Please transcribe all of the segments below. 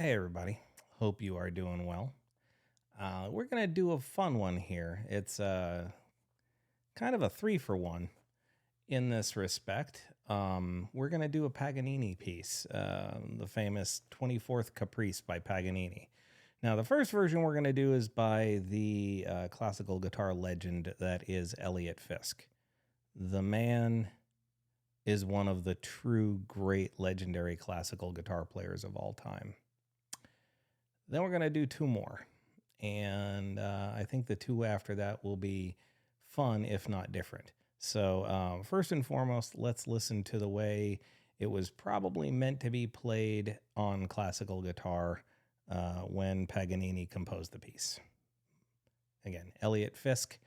Hey, everybody. Hope you are doing well. We're going to do a fun one here. It's kind of a 3-for-1 in this respect. We're going to do a Paganini piece, the famous 24th Caprice by Paganini. Now, the first version we're going to do is by the classical guitar legend that is Elliott Fisk. The man is one of the true great legendary classical guitar players of all time. Then we're going to do 2 more. And I think the 2 after that will be fun, if not different. So first and foremost, let's listen to the way it was probably meant to be played on classical guitar when Paganini composed the piece. Again, Elliott Fisk,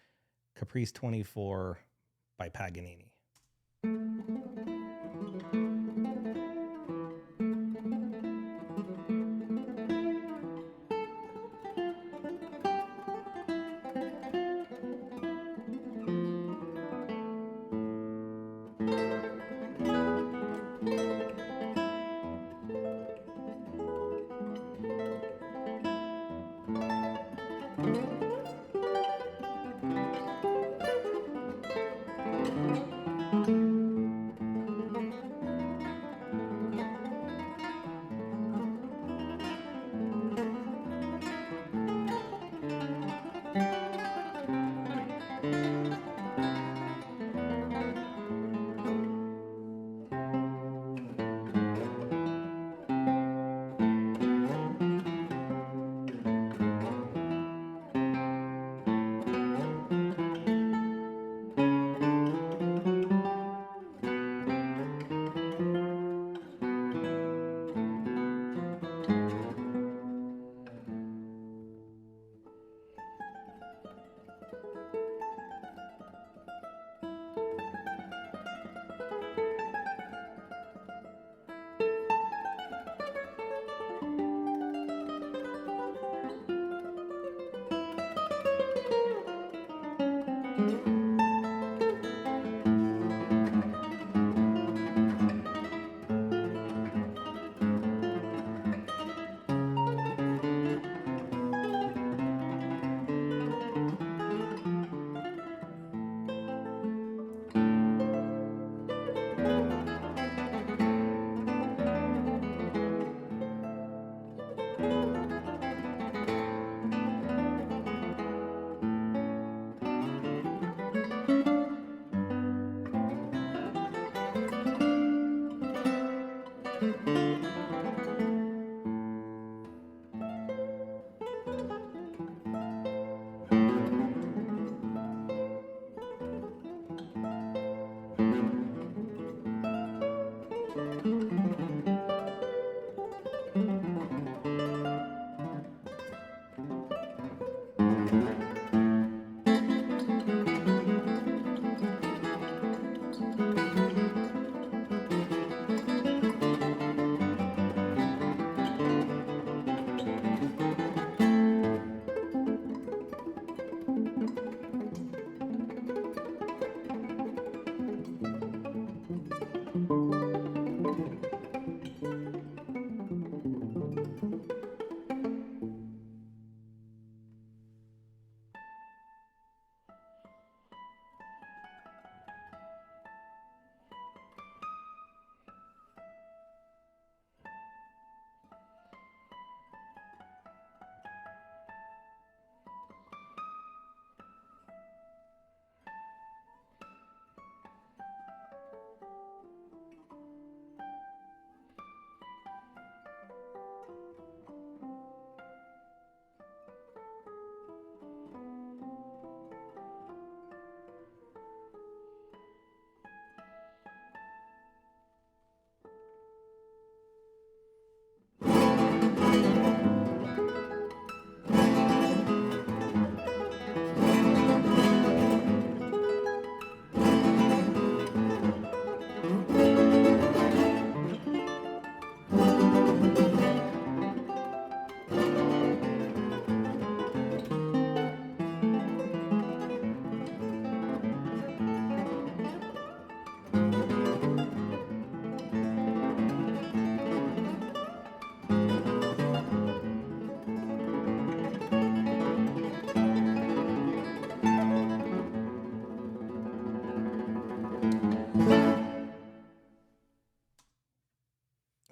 Caprice 24 by Paganini.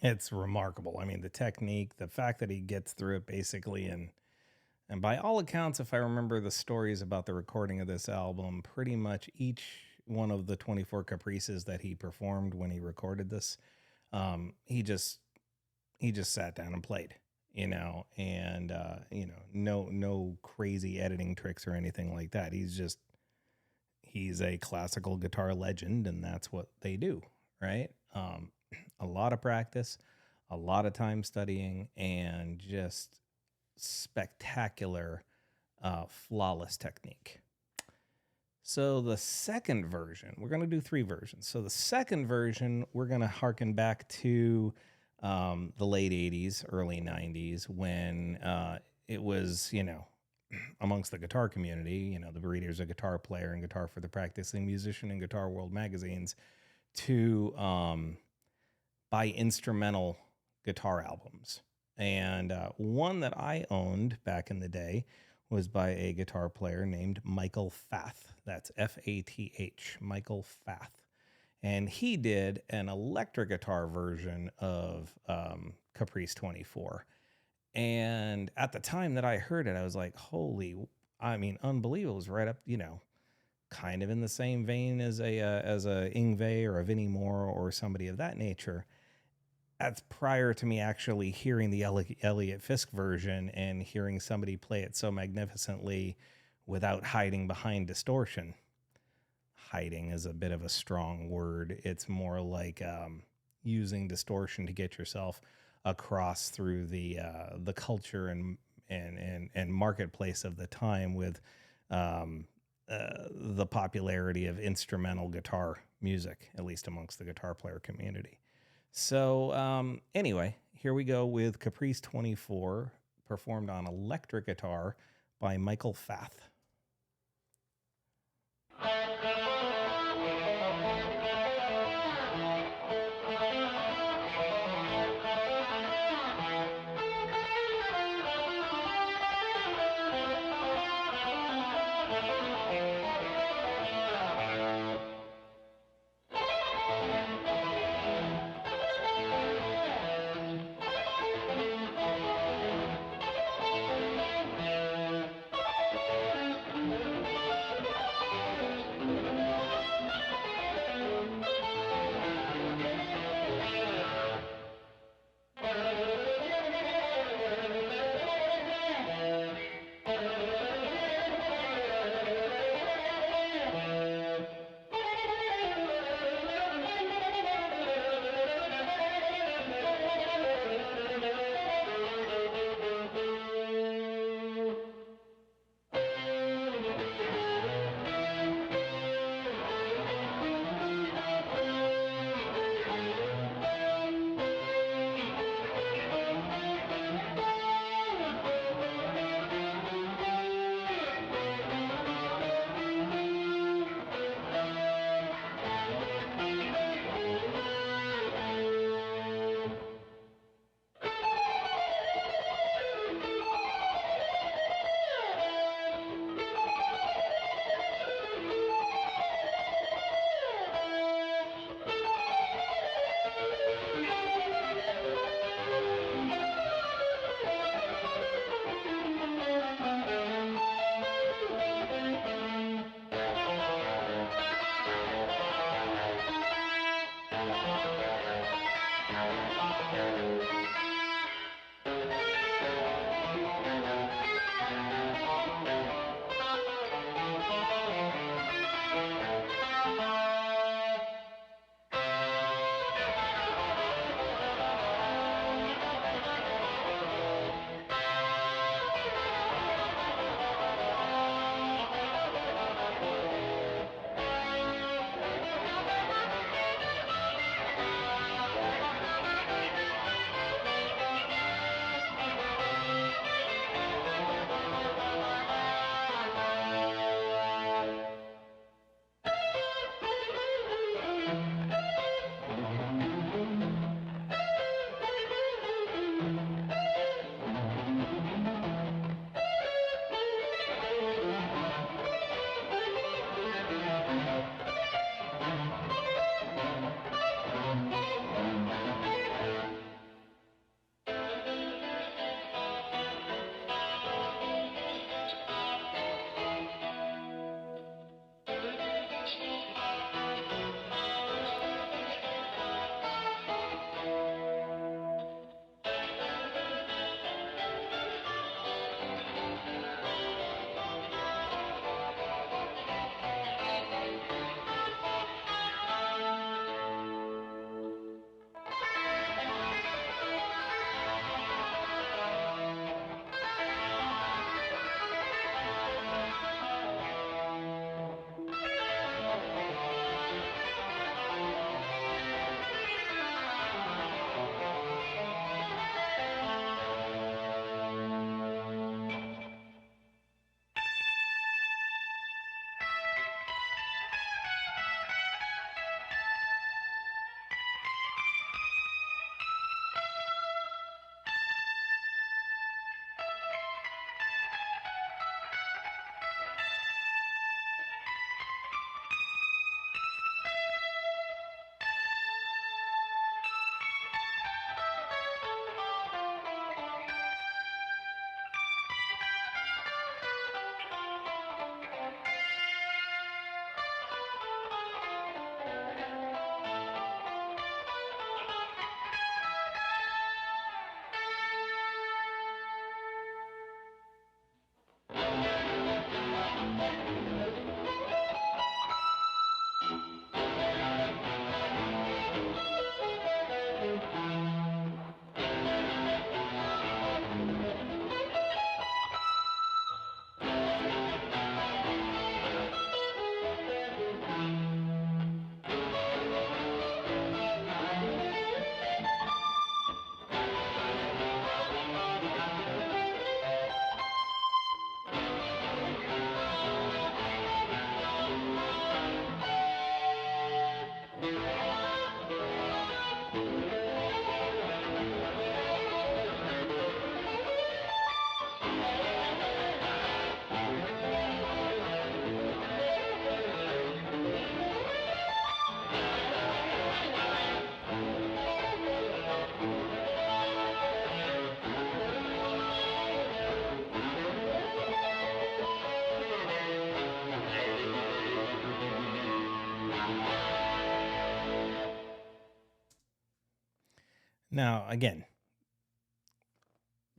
It's remarkable. I mean, the technique, the fact that he gets through it basically, and by all accounts, if I remember the stories about the recording of this album, pretty much each one of the 24 caprices that he performed when he recorded this, he just sat down and played, and no crazy editing tricks or anything like that. He's a classical guitar legend, and that's what they do, right? A lot of practice, a lot of time studying, and just spectacular, flawless technique. So the second version, we're going to do 3 versions. So the second version, we're going to harken back to the late 80s, early 90s, when it was, amongst the guitar community, the readers of Guitar Player and Guitar for the Practicing Musician and Guitar World magazines, to buy instrumental guitar albums. And one that I owned back in the day was by a guitar player named Michael Fath. That's Fath, Michael Fath. And he did an electric guitar version of Caprice 24. And at the time that I heard it, I was like, unbelievable. It was right up, kind of in the same vein as a Yngwie or a Vinnie Moore or somebody of that nature. That's prior to me actually hearing the Elliott Fisk version and hearing somebody play it so magnificently without hiding behind distortion. Hiding is a bit of a strong word. It's more like using distortion to get yourself across through the culture and marketplace of the time with the popularity of instrumental guitar music, at least amongst the guitar player community. So anyway, here we go with Caprice 24, performed on electric guitar by Michael Fath. Now, again,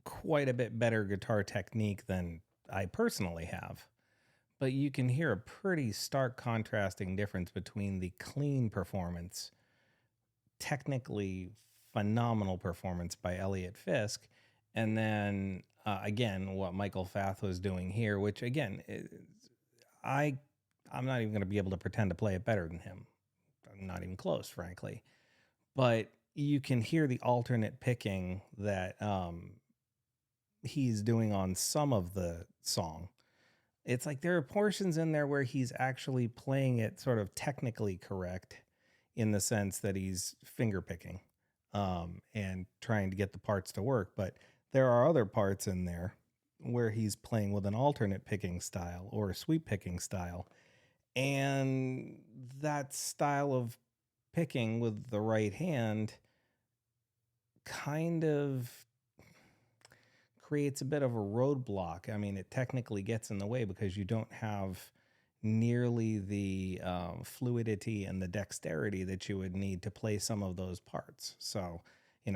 quite a bit better guitar technique than I personally have, but you can hear a pretty stark contrasting difference between the clean performance, technically phenomenal performance by Elliot Fisk, and then again what Michael Fath was doing here, which again I'm not even going to be able to pretend to play it better than him. I'm not even close, frankly. But you can hear the alternate picking that he's doing on some of the song. It's like there are portions in there where he's actually playing it sort of technically correct in the sense that he's finger picking and trying to get the parts to work. But there are other parts in there where he's playing with an alternate picking style or a sweep picking style. And that style of picking with the right hand kind of creates a bit of a roadblock. I mean, it technically gets in the way because you don't have nearly the fluidity and the dexterity that you would need to play some of those parts. So,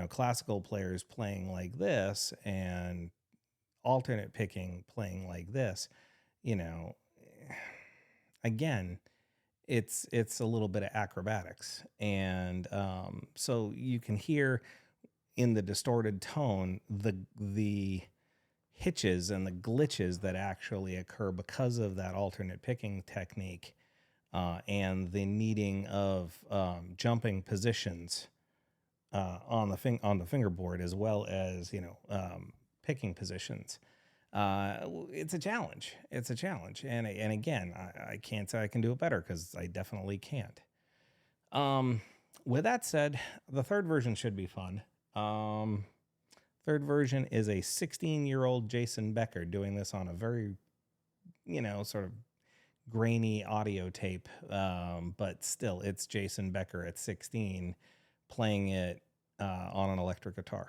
classical players playing like this and alternate picking playing like this, again, it's a little bit of acrobatics. And so you can hear in the distorted tone the hitches and the glitches that actually occur because of that alternate picking technique and the needing of jumping positions on the fingerboard as well as picking positions. It's a challenge. And again, I can't say I can do it better because I definitely can't. With that said, the third version should be fun. Third version is a 16-year-old Jason Becker doing this on a very, sort of grainy audio tape. But still, it's Jason Becker at 16 playing it on an electric guitar.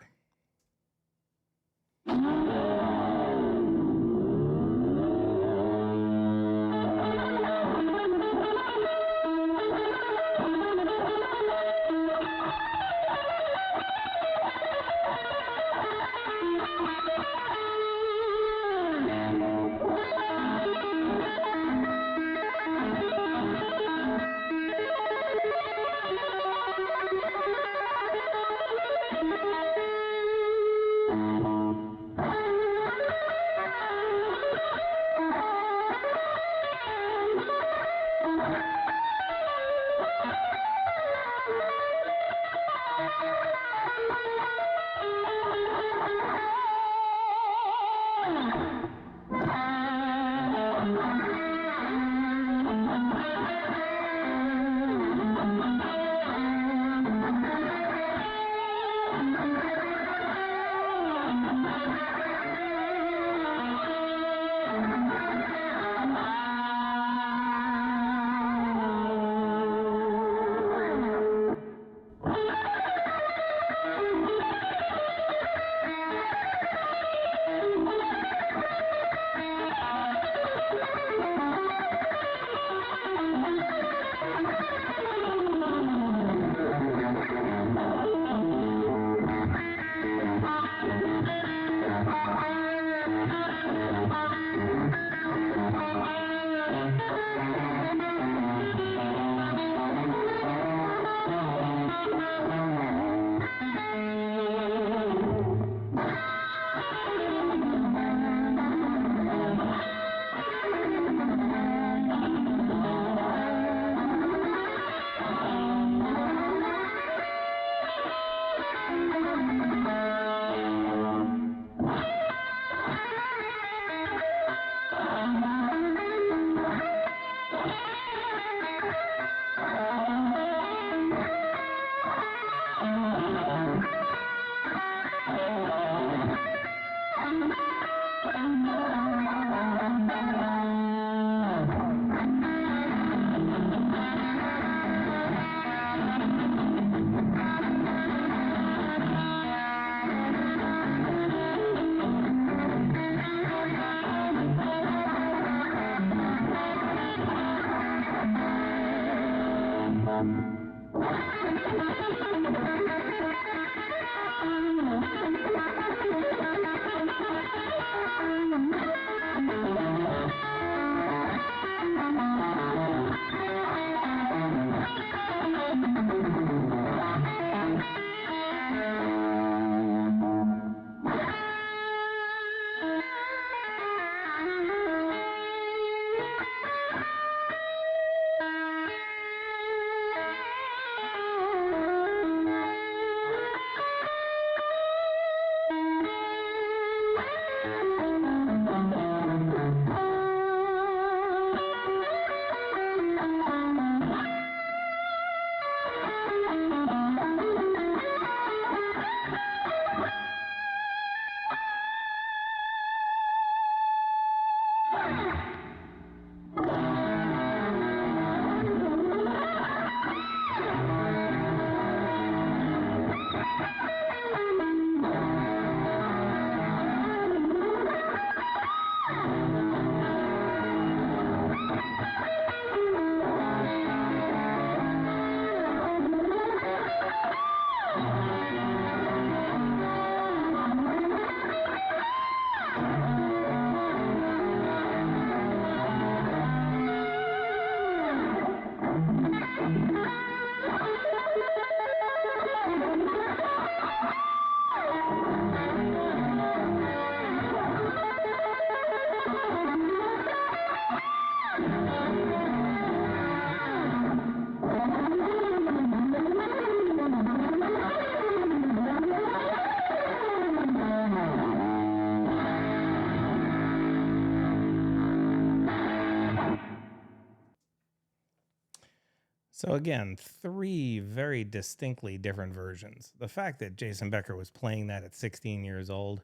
So again, three very distinctly different versions. The fact that Jason Becker was playing that at 16 years old,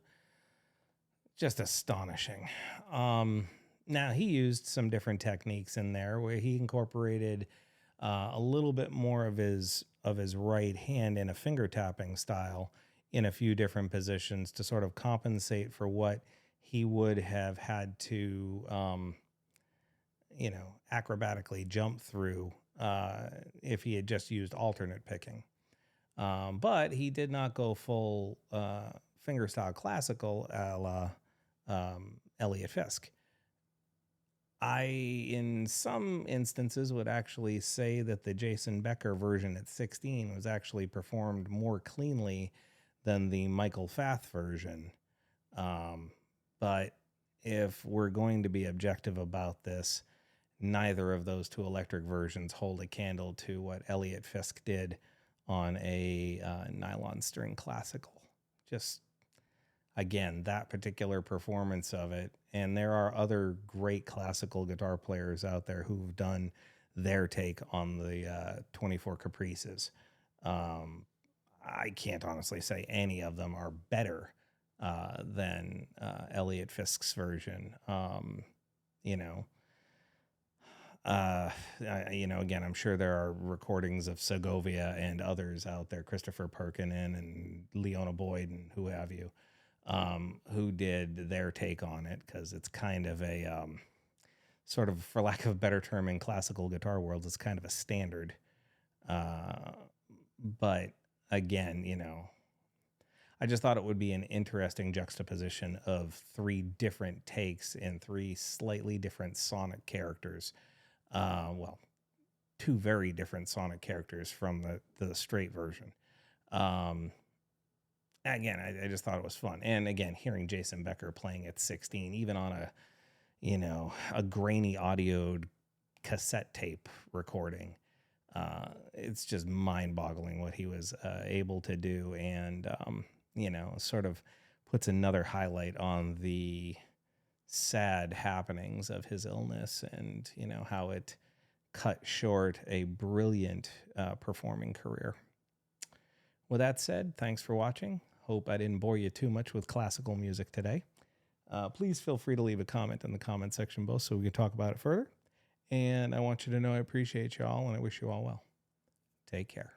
just astonishing. Now he used some different techniques in there where he incorporated a little bit more of his right hand in a finger tapping style in a few different positions to sort of compensate for what he would have had to, acrobatically jump through if he had just used alternate picking. But he did not go full fingerstyle classical a la Elliott Fisk. I, in some instances, would actually say that the Jason Becker version at 16 was actually performed more cleanly than the Michael Fath version. But if we're going to be objective about this, neither of those two electric versions hold a candle to what Elliott Fisk did on a nylon string classical. Just, again, that particular performance of it. And there are other great classical guitar players out there who've done their take on the 24 Caprices. I can't honestly say any of them are better than Elliott Fisk's version. Again, I'm sure there are recordings of Segovia and others out there, Christopher Perkinen and Leona Boyd and who have you, who did their take on it, because it's kind of a sort of, for lack of a better term, in classical guitar world, it's kind of a standard. But again, I just thought it would be an interesting juxtaposition of three different takes in three slightly different sonic characters. Two very different sonic characters from the straight version. Again, I just thought it was fun. And again, hearing Jason Becker playing at 16, even on a grainy audioed cassette tape recording, it's just mind-boggling what he was able to do, and sort of puts another highlight on the sad happenings of his illness, and how it cut short a brilliant performing career. With that said, thanks for watching. Hope I didn't bore you too much with classical music today. Please feel free to leave a comment in the comment section below so we can talk about it further. And I want you to know I appreciate you all, and I wish you all well. Take care.